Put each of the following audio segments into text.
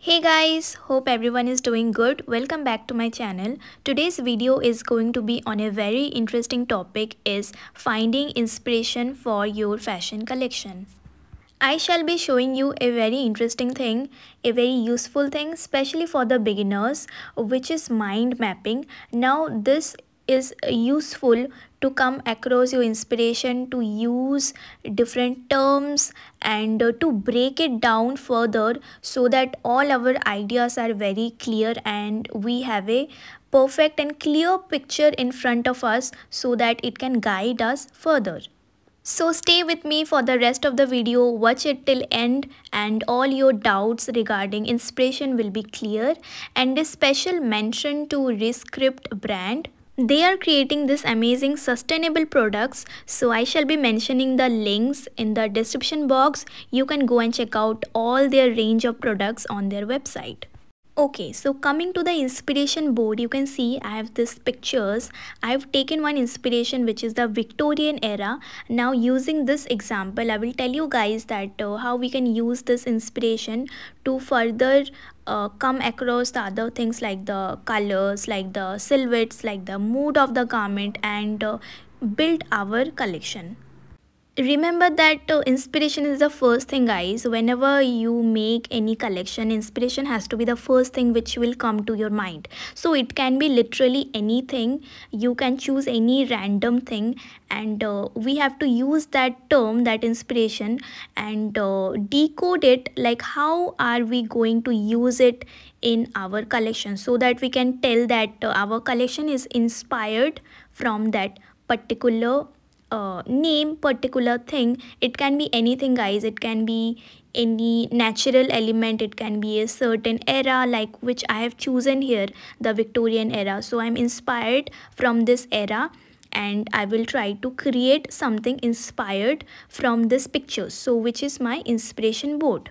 Hey guys, hope everyone is doing good. Welcome back to my channel. Today's video is going to be on a very interesting topic is finding inspiration for your fashion collection. I shall be showing you a very interesting thing, a very useful thing, especially for the beginners, which is mind mapping. Now, this is useful to come across your inspiration, to use different terms and to break it down further so that all our ideas are very clear and we have a perfect and clear picture in front of us so that it can guide us further. So stay with me for the rest of the video, watch it till end and all your doubts regarding inspiration will be clear. And a special mention to RESCRIPT brand. They are creating this amazing sustainable products, so I shall be mentioning the links in the description box. You can go and check out all their range of products on their website. Okay, so coming to the inspiration board, you can see I have these pictures. I've taken one inspiration which is the Victorian era. Now using this example, I will tell you guys that how we can use this inspiration to further come across the other things like the colors, like the silhouettes, like the mood of the garment and build our collection. Remember that inspiration is the first thing, guys. Whenever you make any collection, inspiration has to be the first thing which will come to your mind. So it can be literally anything. You can choose any random thing and we have to use that term, that inspiration, and decode it, like how are we going to use it in our collection so that we can tell that our collection is inspired from that particular name, particular thing. It can be anything, guys. It can be any natural element, it can be a certain era, like which I have chosen here, the Victorian era. So I'm inspired from this era and I will try to create something inspired from this picture, so which is my inspiration board.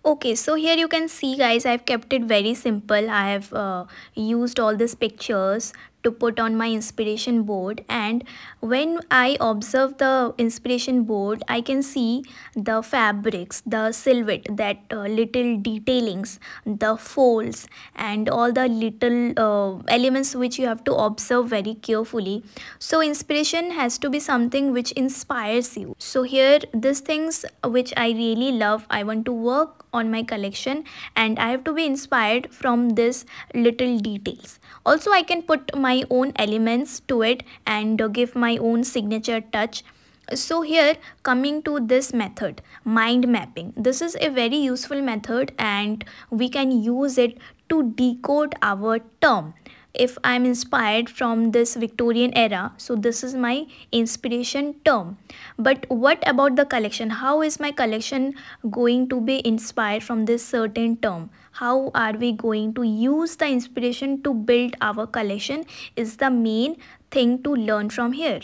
Okay, so here you can see, guys, I've kept it very simple. I have used all these pictures to put on my inspiration board, and when I observe the inspiration board, I can see the fabrics, the silhouette, that little detailings, the folds and all the little elements which you have to observe very carefully. So inspiration has to be something which inspires you. So here these things which I really love, I want to work on my collection and I have to be inspired from this little details. Also I can put my own elements to it and give my own signature touch. So here, coming to this method, mind mapping, this is a very useful method and we can use it to decode our term. If I'm inspired from this Victorian era, so this is my inspiration term. But what about the collection? How is my collection going to be inspired from this certain term? How are we going to use the inspiration to build our collection is the main thing to learn from here.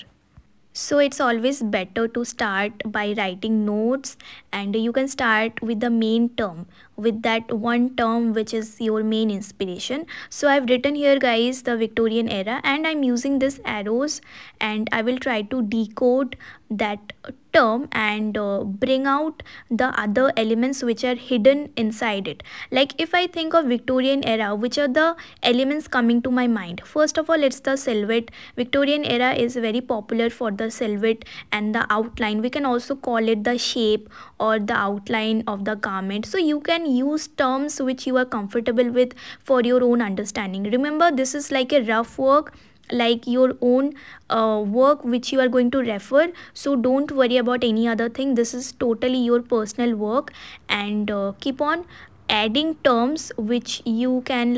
So it's always better to start by writing notes, and you can start with the main term, with that one term which is your main inspiration. So I've written here, guys, the Victorian era, and I'm using this arrows and I will try to decode that term and bring out the other elements which are hidden inside it. Like if I think of Victorian era, which are the elements coming to my mind? First of all, it's the silhouette. Victorian era is very popular for the silhouette and the outline. We can also call it the shape or the outline of the garment. So you can use terms which you are comfortable with for your own understanding. Remember, this is like a rough work, like your own work which you are going to refer. So don't worry about any other thing. This is totally your personal work, and keep on adding terms which you can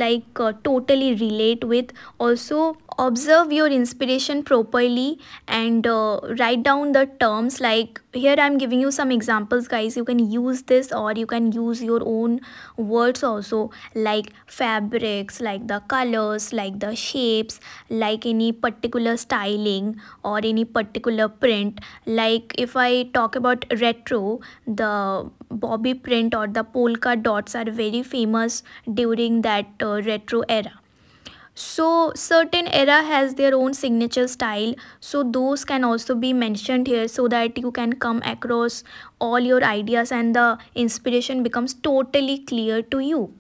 totally relate with. Also observe your inspiration properly and write down the terms. Like here I'm giving you some examples, guys. You can use this or you can use your own words also, like fabrics, like the colors, like the shapes, like any particular styling or any particular print. Like if I talk about retro, the bobby print or the polka dots are very famous during that retro era. So certain era has their own signature style, so those can also be mentioned here so that you can come across all your ideas and the inspiration becomes totally clear to you.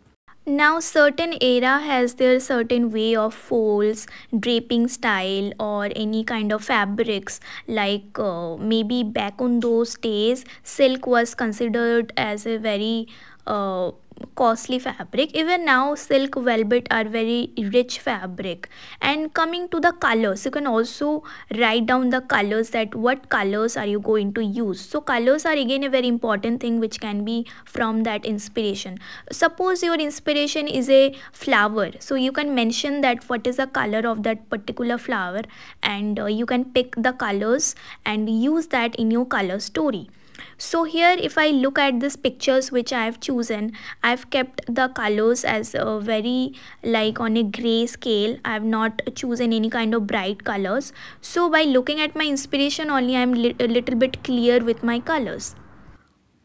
Now certain era has their certain way of folds, draping style or any kind of fabrics, like maybe back on those days silk was considered as a very uh, costly fabric. Even now silk velvet are very rich fabric. And coming to the colors, you can also write down the colors, that what colors are you going to use. So colors are again a very important thing which can be from that inspiration. Suppose your inspiration is a flower, so you can mention that what is the color of that particular flower, and you can pick the colors and use that in your color story. So here if I look at these pictures which I have chosen, I've kept the colors as a very like on a gray scale. I have not chosen any kind of bright colors. So by looking at my inspiration only, I'm a little bit clear with my colors.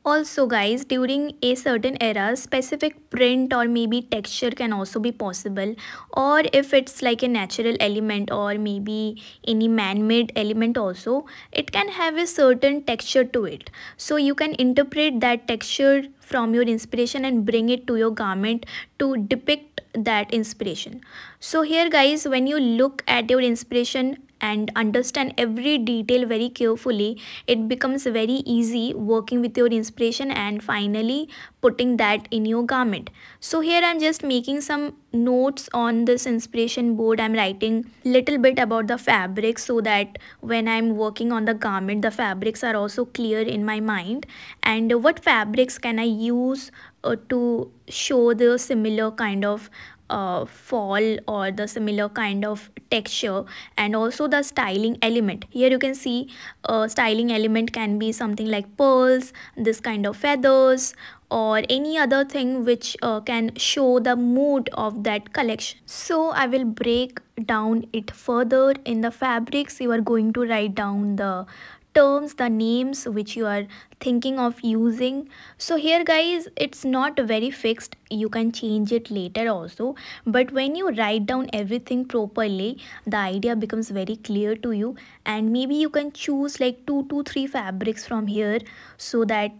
Also guys, during a certain era, specific print or maybe texture can also be possible, or if it's like a natural element or maybe any man-made element also, it can have a certain texture to it. So you can interpret that texture from your inspiration and bring it to your garment to depict that inspiration. So here guys, when you look at your inspiration and understand every detail very carefully, it becomes very easy working with your inspiration and finally putting that in your garment. So here I'm just making some notes on this inspiration board. I'm writing little bit about the fabric so that when I'm working on the garment, the fabrics are also clear in my mind, and what fabrics can I use to show the similar kind of fall or the similar kind of texture, and also the styling element. Here you can see styling element can be something like pearls, this kind of feathers, or any other thing which can show the mood of that collection. So I will break down it further. In the fabrics, you are going to write down the terms, the names which you are thinking of using. So here guys, it's not very fixed, you can change it later also, but when you write down everything properly, the idea becomes very clear to you, and maybe you can choose like 2 to 3 fabrics from here so that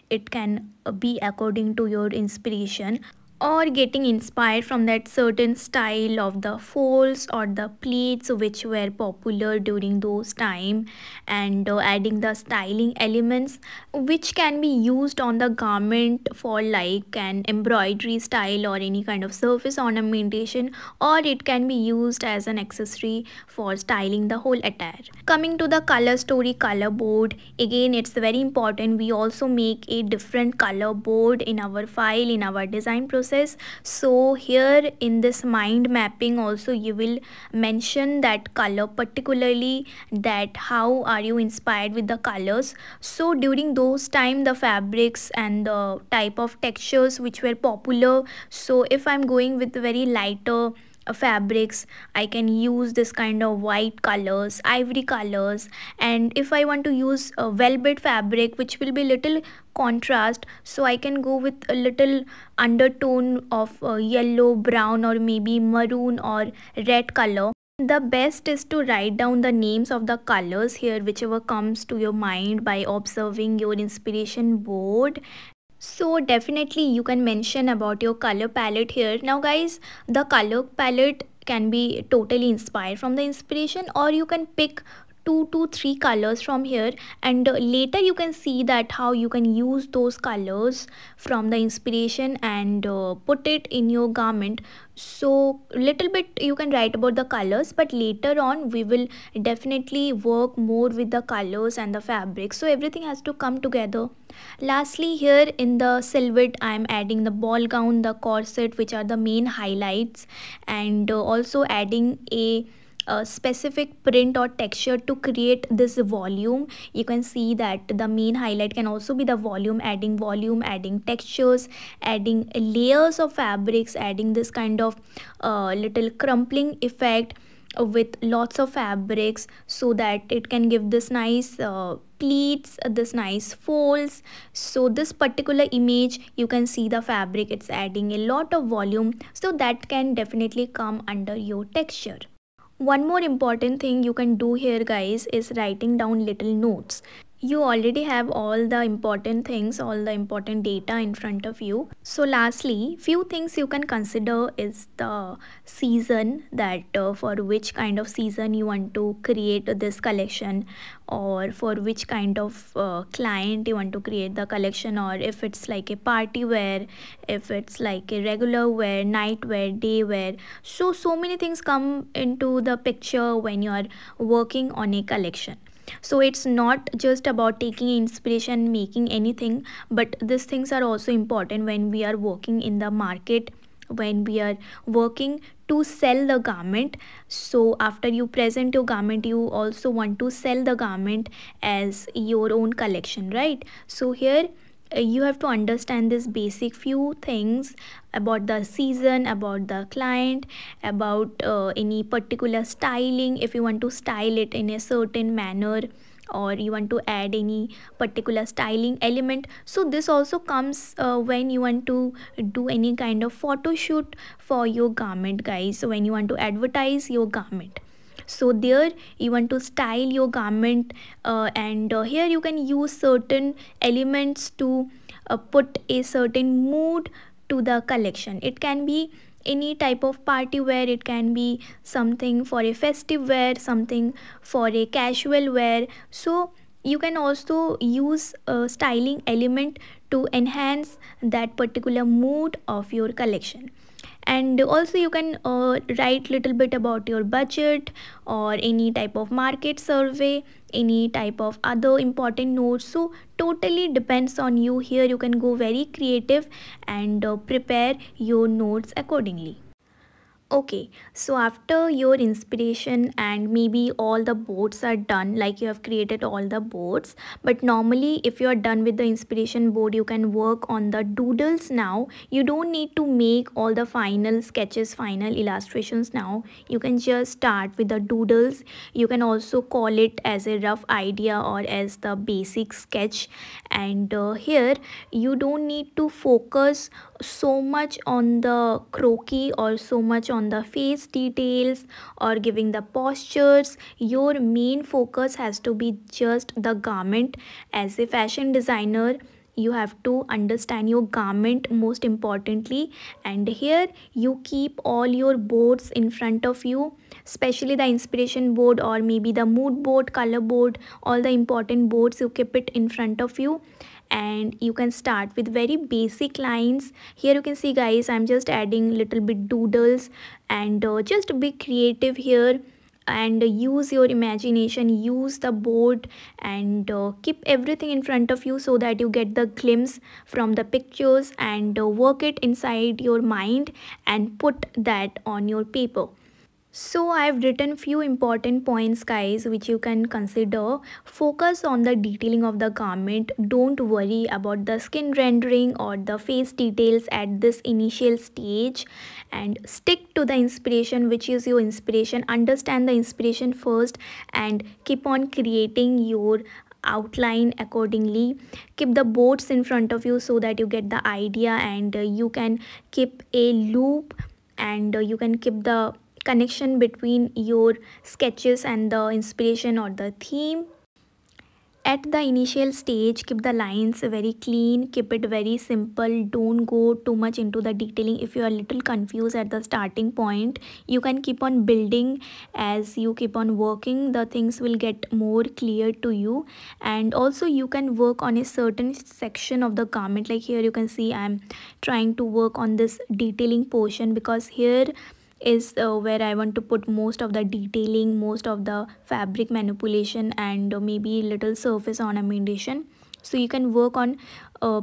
it can be according to your inspiration, or getting inspired from that certain style of the folds or the pleats which were popular during those time, and adding the styling elements which can be used on the garment for like an embroidery style or any kind of surface ornamentation, or it can be used as an accessory for styling the whole attire. Coming to the color story, color board, again it's very important. We also make a different color board in our file, in our design process. So here in this mind mapping also you will mention that color, particularly that how are you inspired with the colors. So during those time the fabrics and the type of textures which were popular, so if I'm going with very lighter fabrics, I can use this kind of white colors, ivory colors, and if I want to use a velvet fabric which will be little contrast, so I can go with a little undertone of yellow, brown, or maybe maroon or red color. The best is to write down the names of the colors here, whichever comes to your mind by observing your inspiration board. So definitely you can mention about your color palette here. Now guys, the color palette can be totally inspired from the inspiration, or you can pick 2 to 3 colors from here, and later you can see that how you can use those colors from the inspiration and put it in your garment. So little bit you can write about the colors, but later on we will definitely work more with the colors and the fabric, so everything has to come together. Lastly, here in the silhouette I am adding the ball gown, the corset, which are the main highlights, and also adding a specific print or texture to create this volume. You can see that the main highlight can also be the volume, adding textures, adding layers of fabrics, adding this kind of little crumpling effect with lots of fabrics, so that it can give this nice pleats, this nice folds. So this particular image, you can see the fabric, it's adding a lot of volume, so that can definitely come under your texture. One more important thing you can do here guys is writing down little notes. You already have all the important things, all the important data in front of you. So lastly, few things you can consider is the season, that for which kind of season you want to create this collection, or for which kind of client you want to create the collection, or if it's like a party wear, if it's like a regular wear, night wear, day wear. So many things come into the picture when you are working on a collection. So it's not just about taking inspiration, making anything, but these things are also important when we are working in the market, when we are working to sell the garment. So after you present your garment, you also want to sell the garment as your own collection, right? So here you have to understand this basic few things about the season, about the client, about any particular styling, if you want to style it in a certain manner, or you want to add any particular styling element. So this also comes when you want to do any kind of photo shoot for your garment, guys. So when you want to advertise your garment, so there you want to style your garment, and here you can use certain elements to put a certain mood to the collection. It can be any type of party wear, it can be something for a festive wear, something for a casual wear. So you can also use a styling element to enhance that particular mood of your collection. And also you can write little bit about your budget, or any type of market survey, any type of other important notes. So totally depends on you. Here you can go very creative and prepare your notes accordingly. Okay, so after your inspiration and maybe all the boards are done, like you have created all the boards, but normally if you are done with the inspiration board, you can work on the doodles now. You don't need to make all the final sketches, final illustrations now. You can just start with the doodles. You can also call it as a rough idea or as the basic sketch. And here you don't need to focus so much on the croquis or so much on the face details or giving the postures. Your main focus has to be just the garment. As a fashion designer, you have to understand your garment most importantly, and here you keep all your boards in front of you, especially the inspiration board or maybe the mood board, color board, all the important boards you keep it in front of you. And you can start with very basic lines. Here you can see, guys, I'm just adding little bit doodles, and just be creative here and use your imagination, use the board, and keep everything in front of you so that you get the glimpse from the pictures, and work it inside your mind and put that on your paper. So I've written few important points, guys, which you can consider. Focus on the detailing of the garment. Don't worry about the skin rendering or the face details at this initial stage, and stick to the inspiration, which is your inspiration. Understand the inspiration first and keep on creating your outline accordingly. Keep the boards in front of you so that you get the idea, and you can keep a loop, and you can keep the connection between your sketches and the inspiration or the theme. At the initial stage, keep the lines very clean, keep it very simple. Don't go too much into the detailing. If you are a little confused at the starting point, you can keep on building. As you keep on working, the things will get more clear to you. And also you can work on a certain section of the garment. Like here you can see I'm trying to work on this detailing portion, because here is where I want to put most of the detailing, most of the fabric manipulation, and maybe little surface ornamentation. So you can work on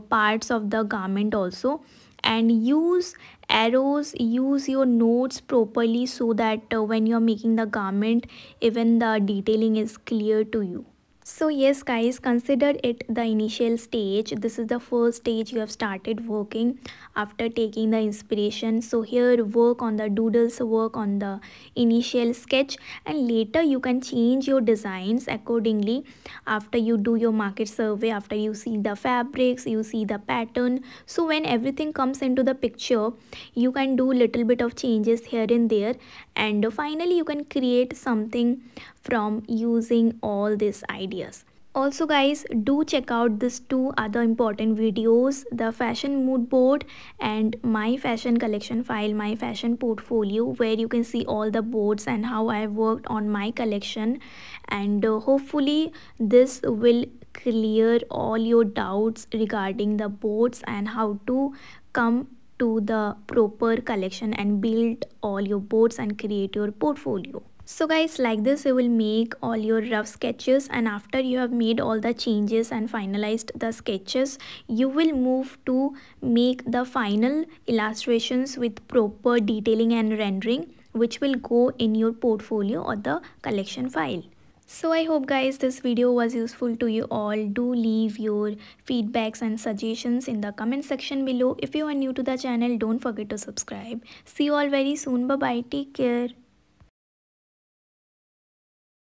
parts of the garment also, and use arrows, use your notes properly so that when you're making the garment, even the detailing is clear to you. So yes, guys, consider it the initial stage. This is the first stage you have started working after taking the inspiration. So here work on the doodles, work on the initial sketch, and later you can change your designs accordingly after you do your market survey, after you see the fabrics, you see the pattern. So when everything comes into the picture, you can do little bit of changes here and there, and finally you can create something from using all these ideas. Also guys, do check out these two other important videos, the fashion mood board and my fashion collection file, my fashion portfolio, where you can see all the boards and how I worked on my collection. And hopefully this will clear all your doubts regarding the boards and how to come to the proper collection and build all your boards and create your portfolio. So guys, like this you will make all your rough sketches, and after you have made all the changes and finalized the sketches, you will move to make the final illustrations with proper detailing and rendering, which will go in your portfolio or the collection file. So I hope guys this video was useful to you all. Do leave your feedbacks and suggestions in the comment section below. If you are new to the channel, don't forget to subscribe. See you all very soon. Bye bye. Take care.